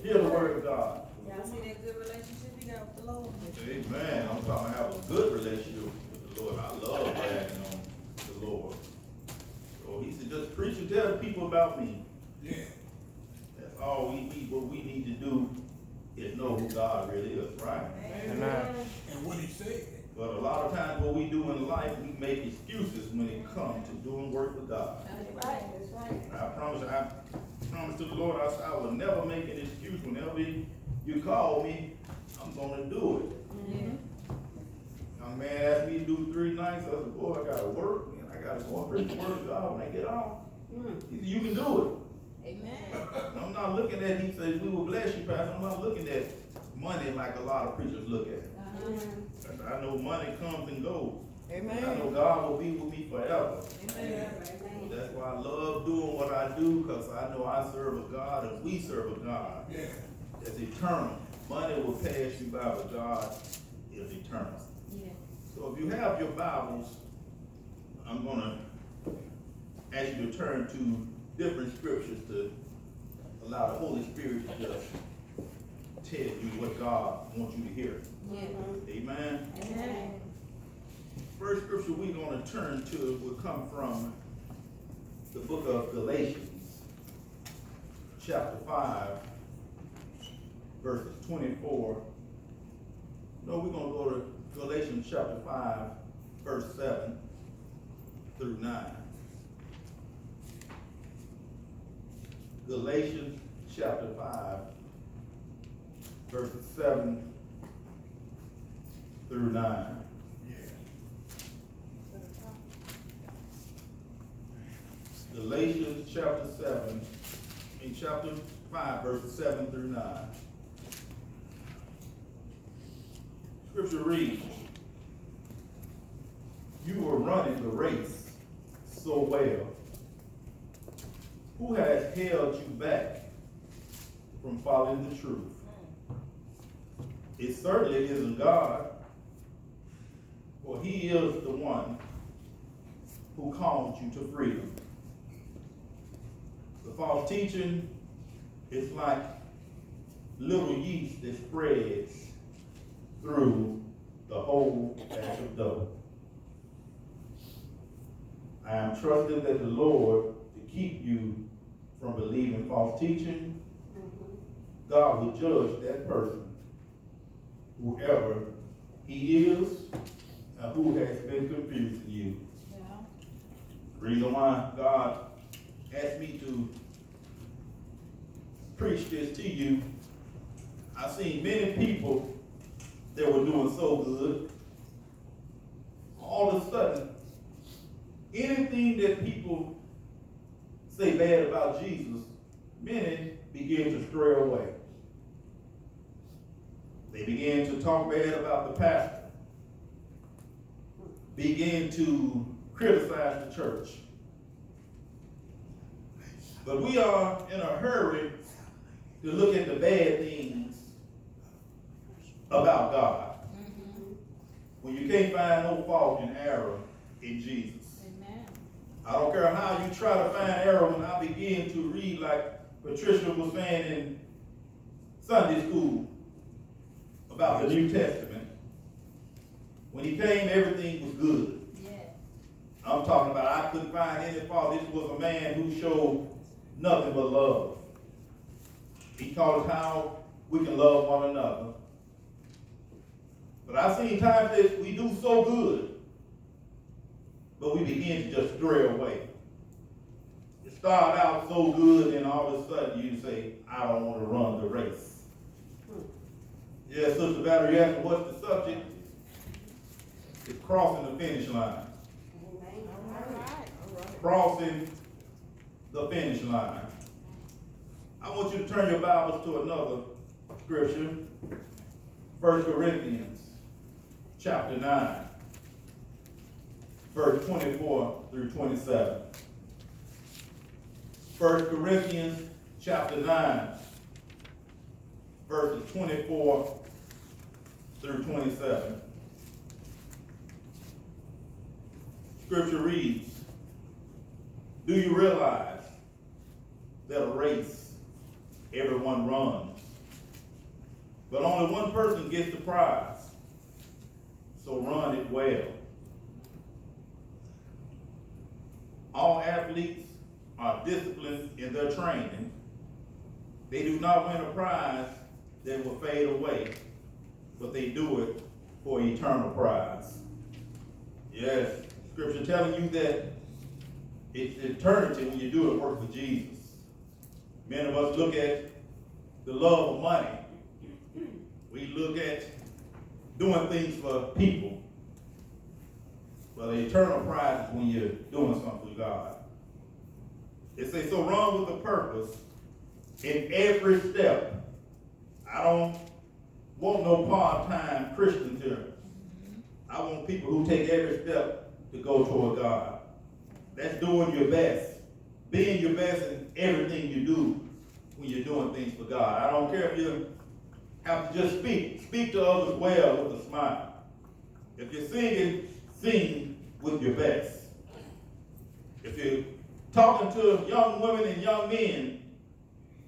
Hear the word of God. Y'all see that good relationship you got with the Lord? Amen. I'm talking about having a good relationship with the Lord. I love bragging on the Lord. So he said, just preach and tell people about me. Yeah. That's all we need. What we need to do is know who God really is, right? Amen. And what he said. But a lot of times what we do in life, we make excuses when it comes to doing work for God. That's right, that's right. I promise to the Lord, I will never make an excuse. Whenever you call me, I'm going to do it. Mm-hmm. Young man asked me to do 3 nights. I said, boy, I got to work, and I got to go and preach the word of God when I get off. He said, you can do Amen. it. I'm not looking at, he said, we will bless you, Pastor. I'm not looking at money like a lot of preachers look at it. I know money comes and goes. Amen. I know God will be with me forever. Amen. That's why I love doing what I do, because I know I serve a God and we serve a God Yeah. that's eternal. Money will pass you by, but God is eternal. Yeah. So if you have your Bibles, I'm going to ask you to turn to different scriptures to allow the Holy Spirit to just tell you what God wants you to hear. Yeah. Amen. Amen. First scripture we're going to turn to will come from the book of Galatians, chapter 5, verses 24. No, we're going to go to Galatians chapter 5, verse 7 through 9. Galatians chapter 5, verses 7 through 9. Yeah. Galatians chapter 5, verses 7 through 9. Scripture reads, you are running the race so well. Who has held you back from following the truth? It certainly isn't God, for he is the one who called you to freedom. The false teaching is like little yeast that spreads through the whole batch of dough. I am trusting that the Lord to keep you from believing false teaching. God will judge that person, whoever he is, and who has been confusing you. Yeah. The reason why God asked me to preach this to you, I've seen many people that were doing so good. All of a sudden, anything that people say bad about Jesus, many begin to stray away. They begin to talk bad about the pastor, begin to criticize the church. But we are in a hurry to look at the bad things about God. When you can't find no fault and error in Jesus. Amen. I don't care how you try to find error. When I begin to read, like Patricia was saying in Sunday school about the New Testament, when he came, everything was good. Yeah. I'm talking about I couldn't find any fault. This was a man who showed nothing but love. He taught us how we can love one another. But I've seen times that we do so good, but we begin to just stray away. You start out so good, and all of a sudden you say, I don't want to run the race. Yeah, Sister Valerie asked me, what's the subject? It's crossing the finish line. All right. Crossing the finish line. I want you to turn your Bibles to another scripture. 1 Corinthians chapter 9, verse 24 through 27. 1 Corinthians chapter 9, verses 24 through 27. Scripture reads, do you realize that a race everyone runs, But only one person gets the prize. So run it well. All athletes are disciplined in their training. They do not win a prize that will fade away, but they do it for eternal prize. Yes, Scripture telling you that it's eternity when you do the work for Jesus. Many of us look at the love of money. We look at doing things for people. But the eternal prize is when you're doing something for God. It says, so run with a purpose in every step. I don't want no part-time Christians here. I want people who take every step to go toward God. That's doing your best. Being your best in everything you do when you're doing things for God. I don't care if you have to just speak. Speak to others well with a smile. If you're singing, sing with your best. If you're talking to young women and young men,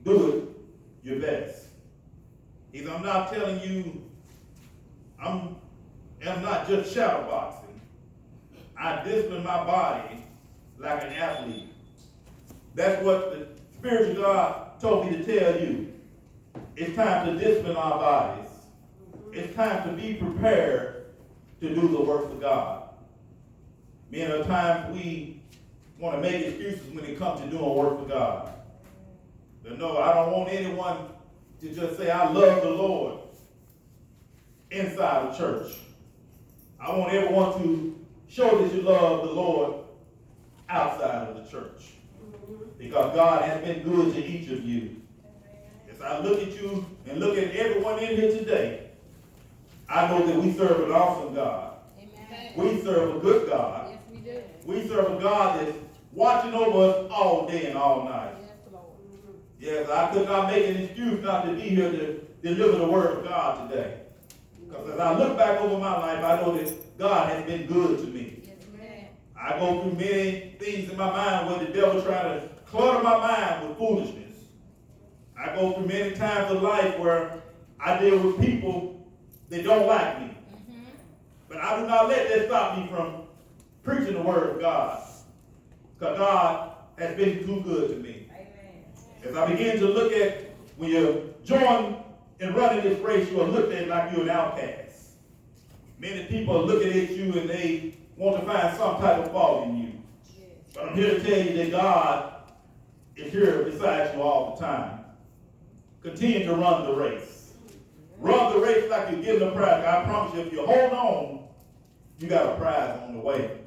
do it your best. Because I'm not telling you, I'm not just shadow boxing. I discipline my body like an athlete. That's what the Spirit of God told me to tell you. It's time to discipline our bodies. It's time to be prepared to do the work of God. Many of the times we want to make excuses when it comes to doing work for God. But no, I don't want anyone to just say, I love the Lord inside the church. I want everyone to show that you love the Lord outside of the church. Because God has been good to each of you. As I look at you and look at everyone in here today, I know that we serve an awesome God. Amen. We serve a good God. Yes, we do. We serve a God that's watching over us all day and all night. Yes, Lord. Yes, I could not make an excuse not to be here to deliver the word of God today. Because as I look back over my life, I know that God has been good to me. Yes, ma'am. I go through many things in my mind where the devil tries to clutter my mind with foolishness. I go through many times of life where I deal with people that don't like me. But I do not let that stop me from preaching the word of God. Because God has been too good to me. Amen. As I begin to look at, when you join in running this race, you are looked at like you're an outcast. Many people are looking at you and they want to find some type of fault in you. Yes. But I'm here to tell you that God is here beside you all the time. Continue to run the race. Run the race like you're getting a prize. I promise you, if you hold on, you got a prize on the way.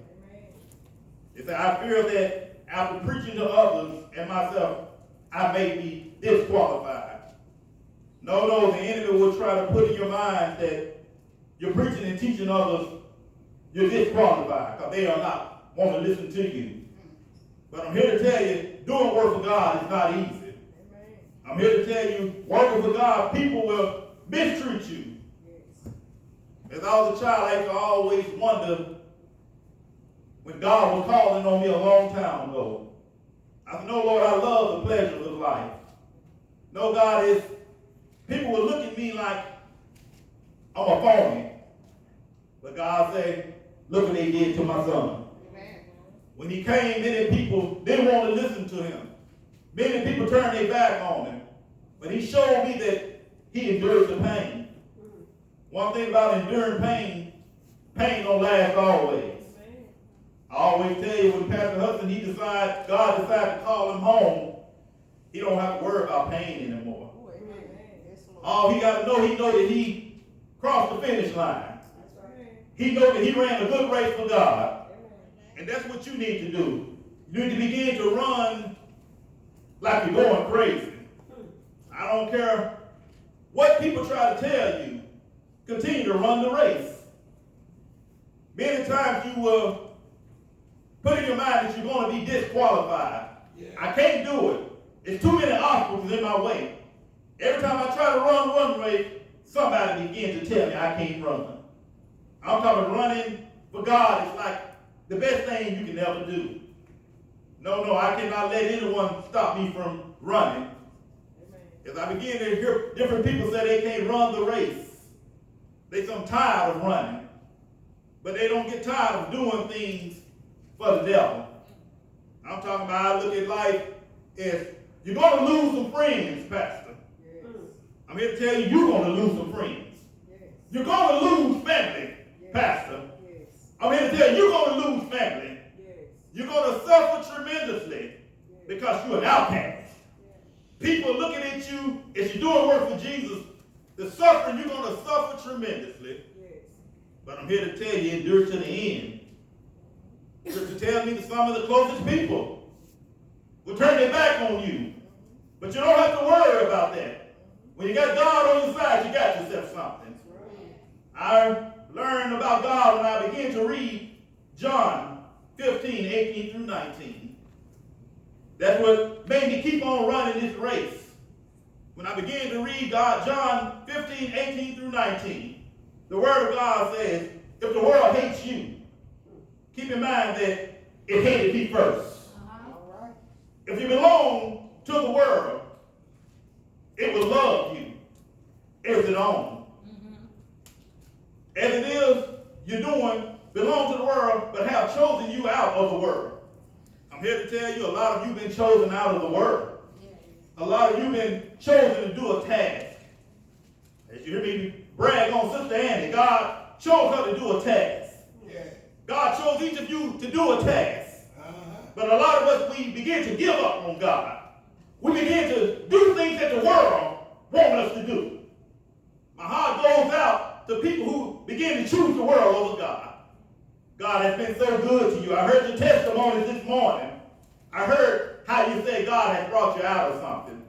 If I fear that after preaching to others and myself, I may be disqualified. No, the enemy will try to put in your mind that you're preaching and teaching others, you're disqualified because they are not want to listen to you. But I'm here to tell you, doing work for God is not easy. I'm here to tell you, working for God, people will mistreat you. As I was a child, I used to always wonder when God was calling on me a long time ago. I said, no, Lord, I love the pleasures of life. No, God, people will look at me like I'm a phony. But God said, look what they did to my son. Amen. When he came, many people didn't want to listen to him. Many people turned their back on him. But he showed me that he endured the pain. One thing about enduring pain, pain don't last always. I always tell you, when Pastor Hudson, God decided to call him home, he don't have to worry about pain anymore. All he got to know, he know that he crossed the finish line. He know that he ran a good race for God. And that's what you need to do. You need to begin to run like you're going crazy. I don't care what people try to tell you. Continue to run the race. Many times you will put in your mind that you're going to be disqualified. Yeah. I can't do it. There's too many obstacles in my way. Every time I try to run one race, somebody begins to tell me I can't run. I'm talking running for God is like the best thing you can ever do. No, I cannot let anyone stop me from running. As I begin to hear different people say they can't run the race. They some tired of running. But they don't get tired of doing things for the devil. I'm talking about, I look at life as you're going to lose some friends, Pastor. Yes. I'm here to tell you, you're going to lose some friends. Yes. You're going to lose family, Yes. Pastor. Yes. I'm here to tell you, you're going to lose family. Yes. You're going to suffer tremendously because you're an outcast. People looking at you as you're doing work for Jesus, the suffering, you're going to suffer tremendously. Yes. But I'm here to tell you, endure to the end. Scripture tells me that some of the closest people will turn their back on you. But you don't have to worry about that. When you got God on your side, you got yourself something. I learned about God when I began to read John 15, 18 through 19. That's what made me keep on running this race. When I began to read God, John 15, 18 through 19, the Word of God says, if the world hates you, keep in mind that it hated me first. All right. If you belong to the world, it will love you as its own. As it is, you're doing, belong to the world, but have chosen you out of the world. I'm here to tell you, a lot of you been chosen out of the world. A lot of you been chosen to do a task. As you hear me brag on Sister Annie, God chose her to do a task. God chose each of you to do a task. But a lot of us, we begin to give up on God. We begin to do things that the world wants us to do. My heart goes out to people who begin to choose the world over God. God has been so good to you. I heard your testimonies this morning. I heard how you say God has brought you out of something.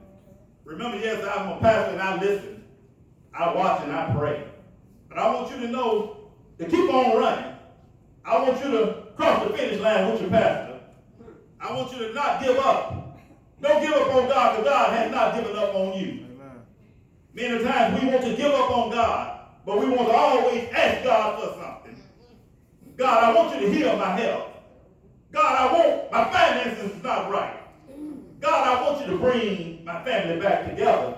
Remember, yes, I'm a pastor and I listen. I watch and I pray. But I want you to know to keep on running. I want you to cross the finish line with your pastor. I want you to not give up. Don't give up on God, because God has not given up on you. Amen. Many times we want to give up on God, but we want to always ask God for something. God, I want you to heal my health. God, I want my finances is not right. God, I want you to bring my family back together.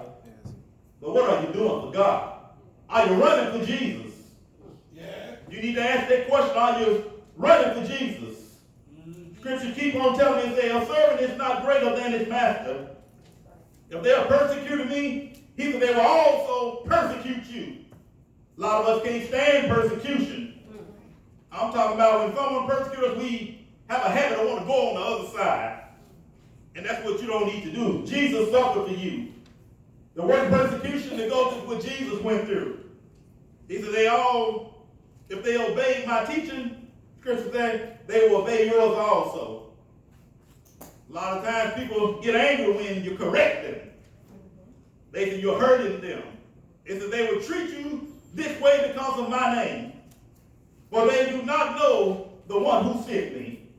But what are you doing for God? Are you running for Jesus? Yeah. You need to ask that question. Are you running for Jesus? Scripture keep on telling me and say, a servant is not greater than his master. If they are persecuting me, he said they will also persecute you. A lot of us can't stand persecution. I'm talking about when someone persecutes us, we have a habit of want to go on the other side. And that's what you don't need to do. Jesus suffered for you. The worst persecution that goes through what Jesus went through. He said if they obey my teaching, Scripture says, they will obey yours also. A lot of times people get angry when you correct them. They say you're hurting them. They said they will treat you this way because of my name. For they do not know the one who sent me.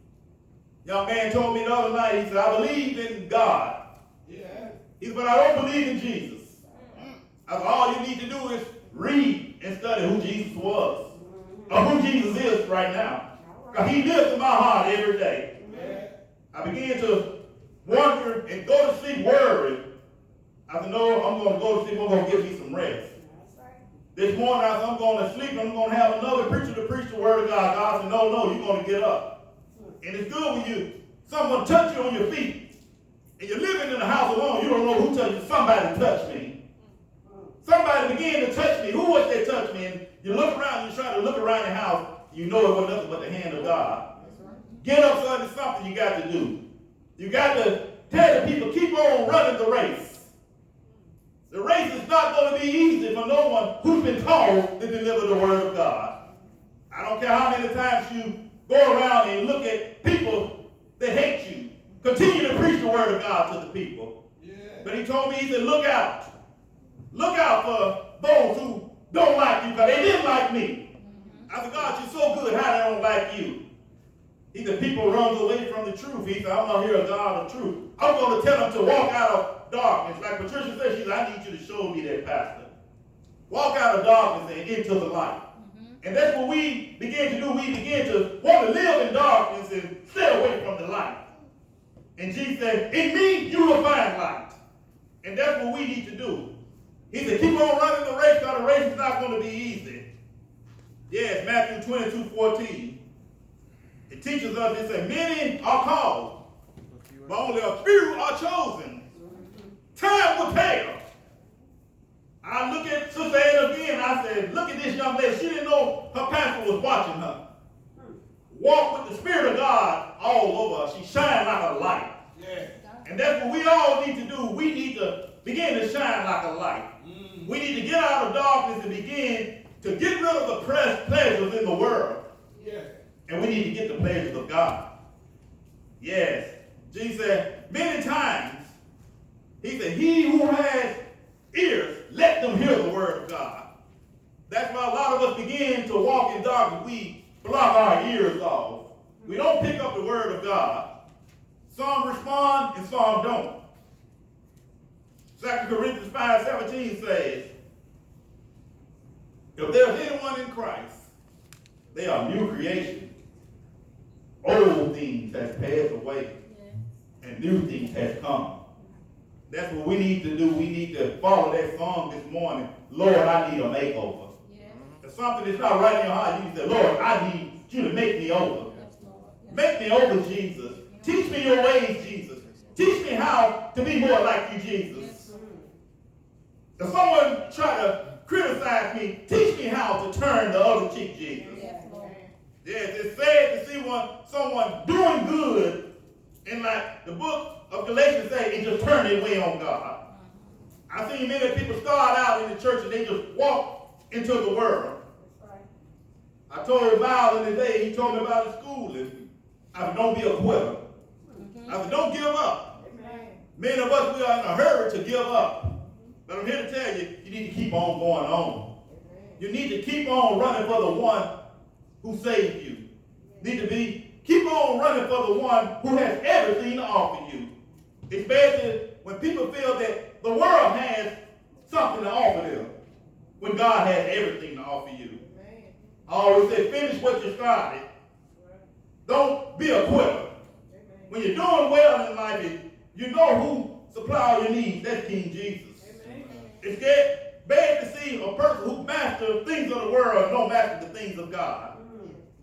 Young man told me the other night, he said, I believe in God. Yeah. He said, but I don't believe in Jesus. I said, all you need to do is read and study who Jesus was. Or who Jesus is right now. Because he lives in my heart every day. Yeah. I began to wonder and go to sleep worried. I said, no, I'm going to go to sleep. I'm going to give me some rest. This morning, I said, I'm going to sleep. I'm going to have another preacher to preach the word of God. God said, no, you're going to get up. And it's good when someone touch you on your feet. And you're living in the house alone. You don't know who touched you. Somebody touched me. Somebody began to touch me. Who was that touched me? And you look around, you try to look around the house. You know it was nothing but the hand of God. Get up, son. It's something you got to do. You got to tell the people, keep on running the race. The race is not going to be easy for no one who's been called to deliver the word of God. I don't care how many times you go around and look at people that hate you. Continue to preach the word of God to the people. Yeah. But he told me, he said, look out. Look out for those who don't like you, because they didn't like me. I said, God, you're so good, how they don't like you? He said, people run away from the truth. He said, I'm not here a God of truth. I'm going to tell them to walk out of darkness. Like Patricia said, she said, I need you to show me that, Pastor. Walk out of darkness and into the light. And that's what we begin to do. We begin to want to live in darkness and stay away from the light. And Jesus said, in me, you will find light. And that's what we need to do. He said, keep on running the race, because the race is not going to be easy. Yes, Matthew 22:14. It teaches us, it says, many are called, but only a few are chosen. Time will tell. I look at Sister Ada again, I said, look at this young lady. She didn't know her pastor was watching her. Walk with the Spirit of God all over her. She shined like a light. Yeah. And that's what we all need to do. We need to begin to shine like a light. We need to get out of darkness and begin to get rid of the pleasures in the world. Yeah. And we need to get the pleasures of God. Yes. Jesus said, many times, he said, he who has ears, let them hear the word of God. That's why a lot of us begin to walk in darkness. We block our ears off. We don't pick up the word of God. Some respond and some don't. 2 Corinthians 5:17 says, if there's anyone in Christ, they are new creation. Old things has passed away, and new things has come. That's what we need to do. We need to follow that song this morning. Lord, I need a makeover. Yeah. If something is not right in your heart, you say, Lord, I need you to make me over. Yes, yes. Make me over, Jesus. Teach me your ways, Jesus. Teach me how to be more like you, Jesus. Yes. If someone try to criticize me, teach me how to turn the other cheek, Jesus. Yes, yes, it's sad to see someone doing good, and like the book of Galatians say, and just turn their way on God. I've seen many people start out in the church and they just walk into the world. Right. I told Val in the day, he told me about his schooling. I said, don't be a quitter. I said, don't give up. Amen. Many of us, we are in a hurry to give up. But I'm here to tell you, you need to keep on going on. Amen. You need to keep on running for the one who saved you. You need to keep on running for the one who has everything to offer you. Especially when people feel that the world has something to offer them, when God has everything to offer you. Amen. I always say, finish what you started. Don't be a quitter. Amen. When you're doing well in life, you know who supplies your needs. That's King Jesus. Amen. It's bad to see a person who masters things of the world and don't master the things of God.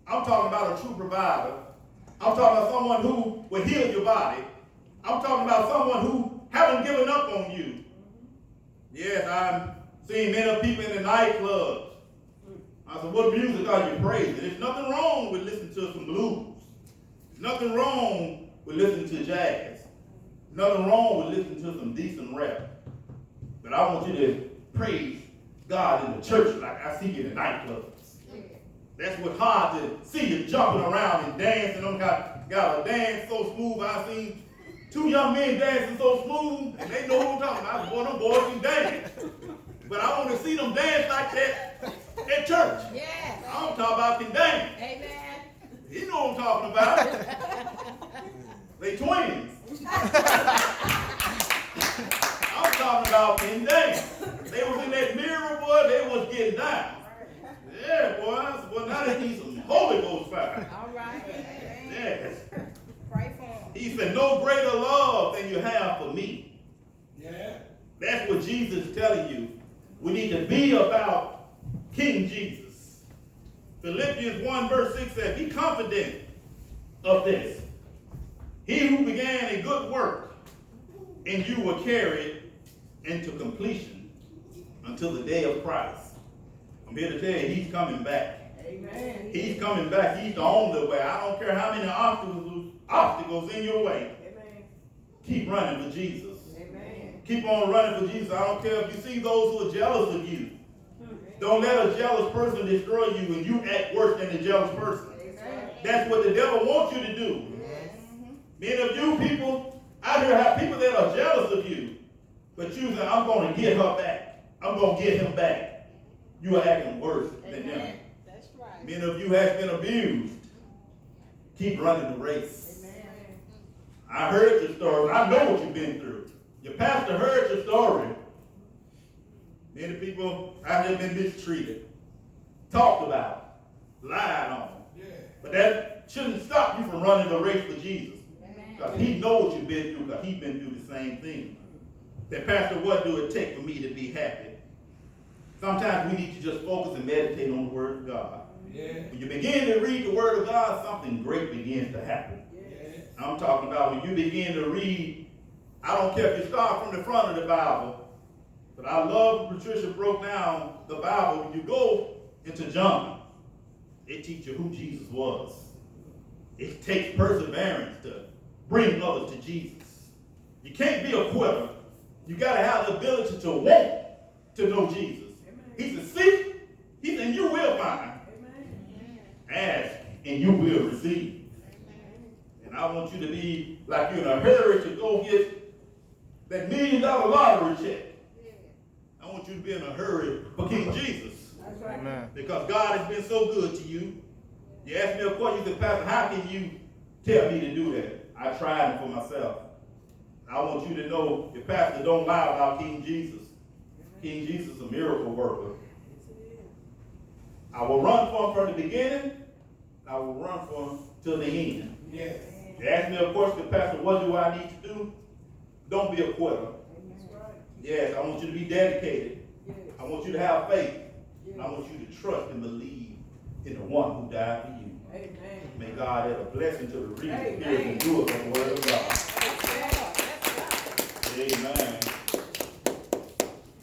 I'm talking about a true provider. I'm talking about someone who will heal your body. I'm talking about someone who haven't given up on you. Yes, I'm seeing many people in the nightclubs. I said, what music are you praising? There's nothing wrong with listening to some blues. There's nothing wrong with listening to jazz. There's nothing wrong with listening to some decent rap. But I want you to praise God in the church like I see you in the nightclubs. That's what's hard to see you jumping around and dancing. Them got a dance so smooth. I seen 2 young men dancing so smooth, and they know who I'm talking about. I said, boy, them boys can dance. But I want to see them dance like that at church. Yeah. I don't talk about can dance. Amen. You know what I'm talking about. They twins. I'm talking about can dance. They was in that mirror, boy, they was getting down. Yeah, boy. I said, well, now they need some Holy Ghost fire. All right. Yes. Pray for him. He said, no greater love than you have for me. Yeah. That's what Jesus is telling you. We need to be about King Jesus. Philippians 1 verse 6 says, be confident of this. He who began a good work in you will carry it into completion until the day of Christ. I'm here to tell you, he's coming back. Amen. He's coming back. He's the only way. I don't care how many obstacles in your way. Amen. Keep running for Jesus. Amen. Keep on running for Jesus. I don't care if you see those who are jealous of you. Amen. Don't let a jealous person destroy you and you act worse than the jealous person. Amen. That's what the devil wants you to do. Yes. Many of you people out here have people that are jealous of you, but you say, I'm going to get her back. I'm going to get him back. You are acting worse than them. That's right. Many of you have been abused. Keep running the race. Amen. I heard your story. I know what you've been through. Your pastor heard your story. Many people out there been mistreated, talked about, lied on. Yeah. But that shouldn't stop you from running the race for Jesus. Because he knows what you've been through, because he's been through the same thing. That, Pastor, what do it take for me to be happy? Sometimes we need to just focus and meditate on the Word of God. Yeah. When you begin to read the Word of God, something great begins to happen. Yeah. I'm talking about when you begin to read, I don't care if you start from the front of the Bible, but I love Patricia broke down the Bible. When you go into John, it teaches you who Jesus was. It takes perseverance to bring others to Jesus. You can't be a quitter. You got to have the ability to want to know Jesus. He said, seek, he said, you will find. Ask, and you will receive. And I want you to be like you're in a hurry to go get that $1 million lottery check. I want you to be in a hurry for King Jesus. That's right. Amen. Because God has been so good to you. You asked me a question, you said, Pastor, how can you tell me to do that? I tried it for myself. I want you to know, the pastor don't lie about King Jesus. King Jesus is a miracle worker. I will run for him from the beginning. I will run for him till the end. Yes. You ask me a question, Pastor, what do I need to do? Don't be a quitter. That's right. Yes, I want you to be dedicated. Yes. I want you to have faith. Yes. I want you to trust and believe in the one who died for you. Amen. May God add a blessing to the reader, Amen. hearers, and doers of the word of God. That's right. Amen.